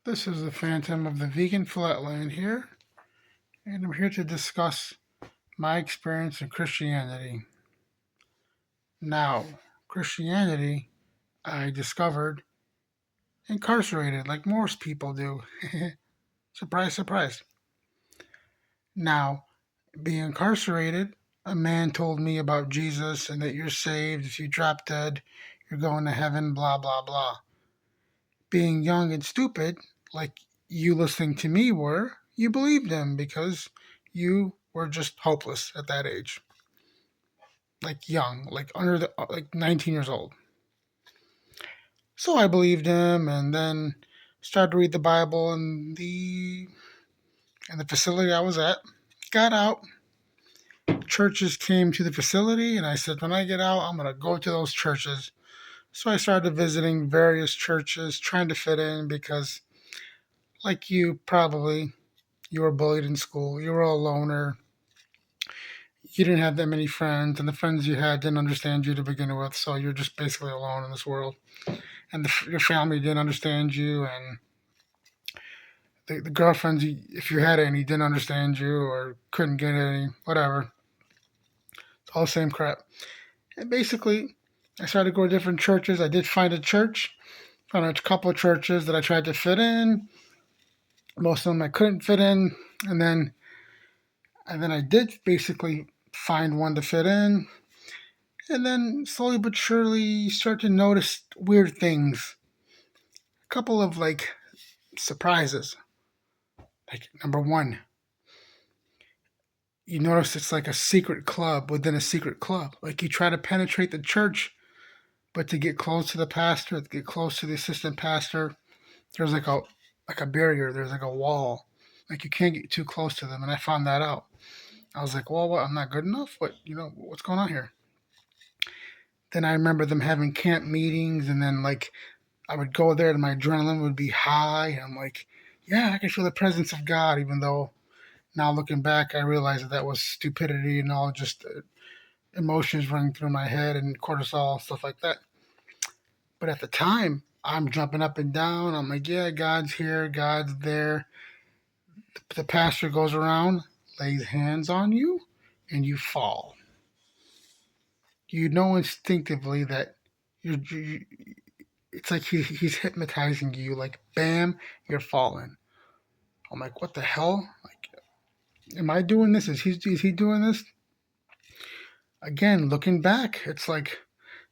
This is the Phantom of the Vegan Flatland here, and I'm here to discuss my experience in Christianity. Now, Christianity, I discovered incarcerated like most people do. Surprise, surprise. Now, being incarcerated, a man told me about Jesus and that you're saved. If you drop dead, you're going to heaven, blah, blah, blah. Being young and stupid, like you listening to me were, you believed him because you were just hopeless at that age. Like young, like under the like 19 years old. So I believed him and then started to read the Bible in the facility I was at. Got out. Churches came to the facility and I said, when I get out, I'm gonna go to those churches. So I started visiting various churches, trying to fit in because like you probably you were bullied in school, you were a loner, you didn't have that many friends, and the friends you had didn't understand you to begin with, so you're just basically alone in this world. And your family didn't understand you, and the girlfriends, if you had any, didn't understand you or couldn't get any, whatever. It's all the same crap. And basically, I started to go to different churches. I did find a church, found a couple of churches that I tried to fit in. Most of them I couldn't fit in, and then I did basically find one to fit in. And then slowly but surely you start to notice weird things. A couple of like surprises. Like number one, you notice it's like a secret club within a secret club. Like you try to penetrate the church, but to get close to the pastor, to get close to the assistant pastor, there's like a barrier, there's like a wall. Like you can't get too close to them. And I found that out. I was like, well, what? I'm not good enough? What's going on here? Then I remember them having camp meetings, and then like I would go there and my adrenaline would be high. And I'm like, yeah, I can feel the presence of God, even though now looking back, I realize that was stupidity and all just emotions running through my head and cortisol and stuff like that. But at the time, I'm jumping up and down. I'm like, yeah, God's here, God's there. The pastor goes around, lays hands on you, and you fall. You know instinctively that you it's like he's hypnotizing you. Like, bam, you're falling. I'm like, what the hell? Like, am I doing this? Is he doing this? Again, looking back, it's like,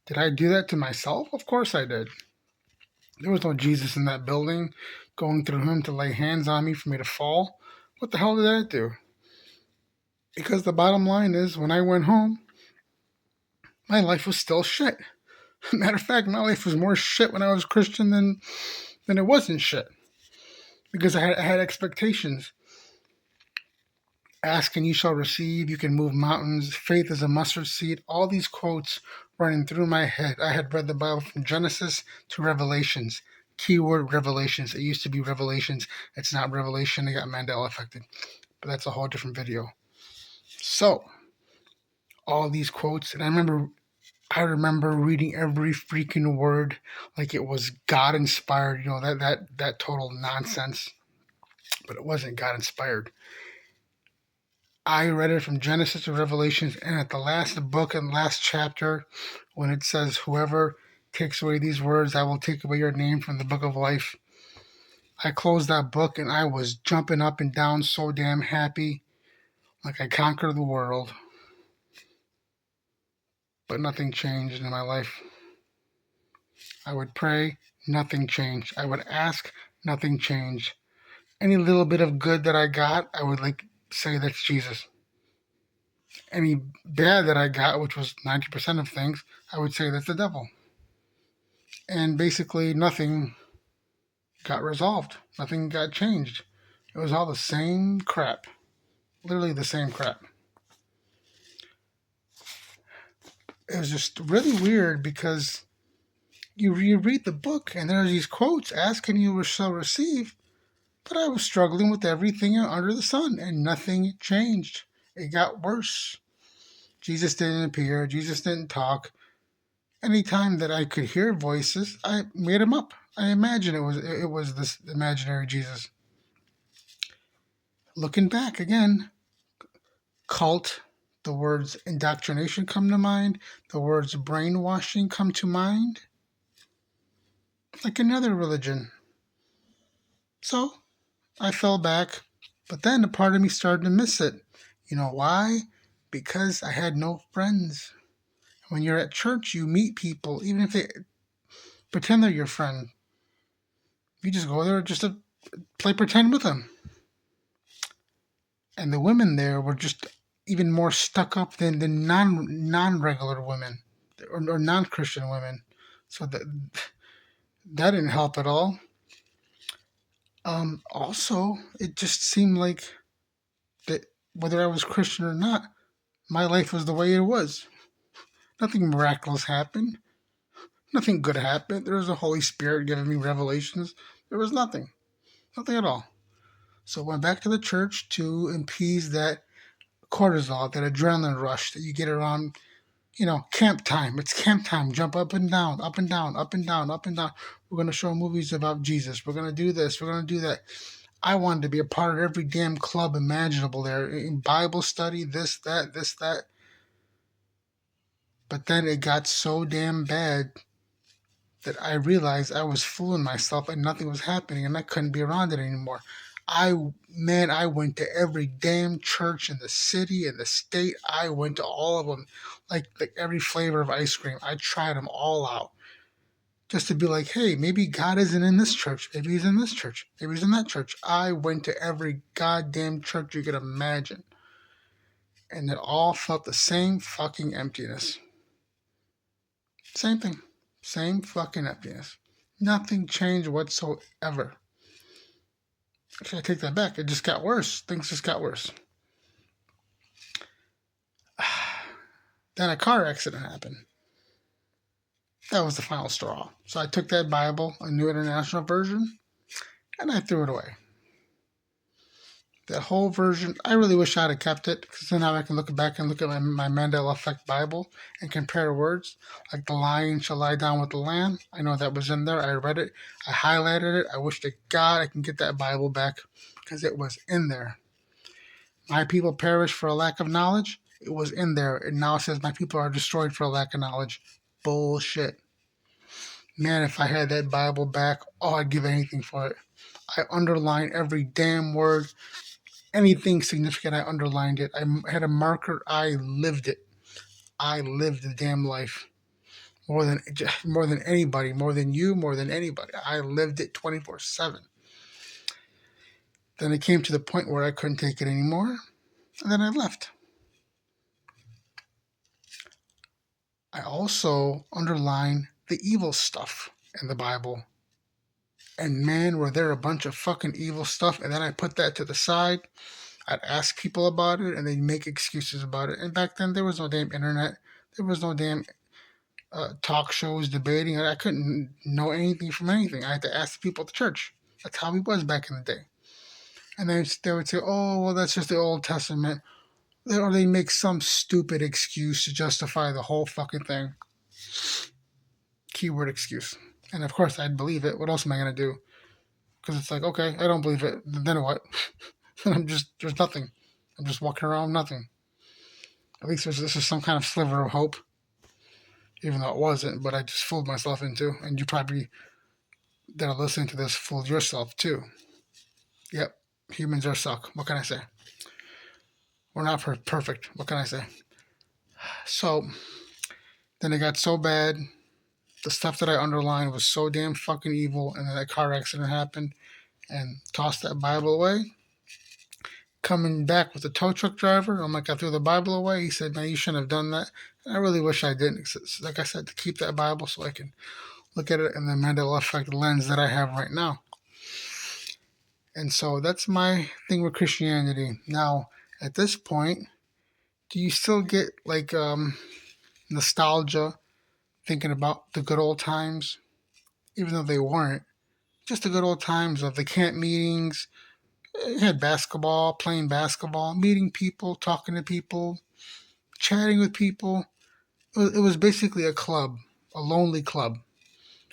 did I do that to myself? Of course I did. There was no Jesus in that building going through him to lay hands on me for me to fall. What the hell did that do? Because the bottom line is, when I went home, my life was still shit. Matter of fact, my life was more shit when I was Christian than it wasn't shit. Because I had expectations. Ask and you shall receive. You can move mountains. Faith is a mustard seed. All these quotes running through my head. I had read the Bible from Genesis to Revelations. Keyword Revelations. It used to be Revelations. It's not Revelation. It got Mandela affected. But that's a whole different video. So, all these quotes. And I remember reading every freaking word like it was God inspired. That total nonsense. But it wasn't God inspired. I read it from Genesis to Revelations, and at the last book and last chapter, when it says, whoever takes away these words, I will take away your name from the book of life. I closed that book, and I was jumping up and down so damn happy, like I conquered the world. But nothing changed in my life. I would pray, nothing changed. I would ask, nothing changed. Any little bit of good that I got, I would say that's Jesus. Any bad that I got, which was 90% of things, I would say that's the devil. And basically nothing got resolved. Nothing got changed. It was all the same crap. Literally the same crap. It was just really weird because you read the book and there's these quotes, ask and you shall receive. But I was struggling with everything under the sun and nothing changed. It got worse. Jesus didn't appear. Jesus didn't talk. Anytime that I could hear voices, I made them up. I imagine it was this imaginary Jesus. Looking back again, cult, the words indoctrination come to mind, the words brainwashing come to mind, like another religion. So I fell back, but then a part of me started to miss it. You know why? Because I had no friends. When you're at church, you meet people, even if they pretend they're your friend. You just go there just to play pretend with them. And the women there were just even more stuck up than the non regular women or non Christian women. So that didn't help at all. Also, it just seemed like that whether I was Christian or not, my life was the way it was. Nothing miraculous happened. Nothing good happened. There was a Holy Spirit giving me revelations. There was nothing. Nothing at all. So I went back to the church to appease that cortisol, that adrenaline rush that you get around, camp time. It's camp time. Jump up and down, up and down, up and down, up and down. We're going to show movies about Jesus. We're going to do this. We're going to do that. I wanted to be a part of every damn club imaginable there. In Bible study, this, that, this, that. But then it got so damn bad that I realized I was fooling myself and nothing was happening and I couldn't be around it anymore. I went to every damn church in the city and the state. I went to all of them, like every flavor of ice cream. I tried them all out just to be like, hey, maybe God isn't in this church. Maybe he's in this church. Maybe he's in that church. I went to every goddamn church you could imagine. And it all felt the same fucking emptiness. Same thing. Same fucking emptiness. Nothing changed whatsoever. Actually, I take that back. It just got worse. Things just got worse. Then a car accident happened. That was the final straw. So I took that Bible, a New International Version, and I threw it away. That whole version, I really wish I'd have kept it, because then now I can look back and look at my Mandela Effect Bible and compare words. Like the lion shall lie down with the lamb. I know that was in there. I read it. I highlighted it. I wish to God I can get that Bible back, because it was in there. My people perish for a lack of knowledge. It was in there. And now it says my people are destroyed for a lack of knowledge. Bullshit. Man, if I had that Bible back, oh, I'd give anything for it. I underlined every damn word. Anything significant, I underlined it. I had a marker. I lived it. I lived the damn life. More than anybody, more than you, more than anybody. I lived it 24/7. Then it came to the point where I couldn't take it anymore, and then I left. I also underlined the evil stuff in the Bible. And man, were there a bunch of fucking evil stuff. And then I put that to the side. I'd ask people about it and they'd make excuses about it. And back then, there was no damn internet. There was no damn talk shows debating. I couldn't know anything from anything. I had to ask the people at the church. That's how it was back in the day. And then they would say, oh, well, that's just the Old Testament. Or they make some stupid excuse to justify the whole fucking thing. Keyword excuse. And of course, I'd believe it. What else am I going to do? Because it's like, okay, I don't believe it. Then what? There's nothing. I'm just walking around with nothing. At least this is some kind of sliver of hope. Even though it wasn't, but I just fooled myself into. And you probably, that are listening to this, fooled yourself too. Yep, humans are suck. What can I say? We're not perfect. What can I say? So, then it got so bad. The stuff that I underlined was so damn fucking evil. And then that car accident happened. And tossed that Bible away. Coming back with the tow truck driver, I'm like, I threw the Bible away. He said, man, you shouldn't have done that. And I really wish I didn't. Like I said, to keep that Bible so I can look at it in the Mandela Effect lens that I have right now. And so that's my thing with Christianity. Now, at this point, do you still get like nostalgia thinking about the good old times? Even though they weren't. Just the good old times of the camp meetings. You had basketball, playing basketball, meeting people, talking to people, chatting with people. It was basically a club, a lonely club.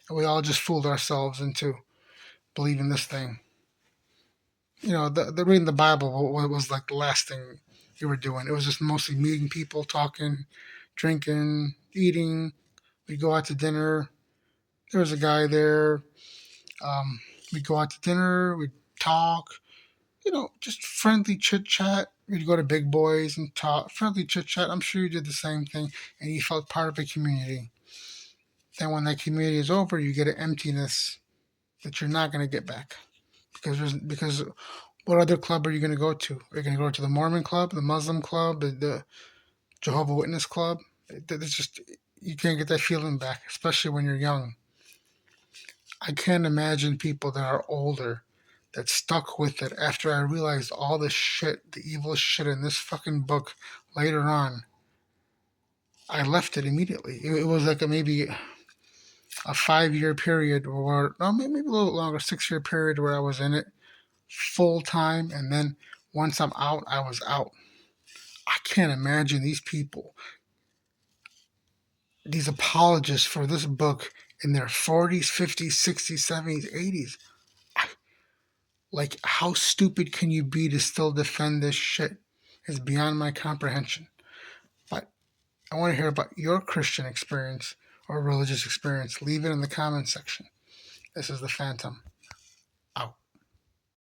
And we all just fooled ourselves into believing this thing. The reading the Bible was like the last thing you were doing. It was just mostly meeting people, talking, drinking, eating. We'd go out to dinner. There was a guy there. Um, we'd go out to dinner. We'd talk. Just friendly chit chat. We'd go to Big Boys and talk, friendly chit chat. I'm sure you did the same thing, and you felt part of a community. Then when that community is over, you get an emptiness that you're not going to get back because what other club are you going to go to? Are you going to go to the Mormon club, the Muslim club, the Jehovah Witness club? It's just you can't get that feeling back, especially when you're young. I can't imagine people that are older that stuck with it after I realized all the shit, the evil shit in this fucking book later on. I left it immediately. It was like maybe a 5 year period, or no, maybe a little longer, 6 year period where I was in it full time, and then once I'm out, I was out. I can't imagine these people, these apologists for this book in their 40s, 50s, 60s, 70s, 80s. Like, how stupid can you be to still defend this shit? It's beyond my comprehension. But I want to hear about your Christian experience or religious experience. Leave it in the comments section. This is the Phantom.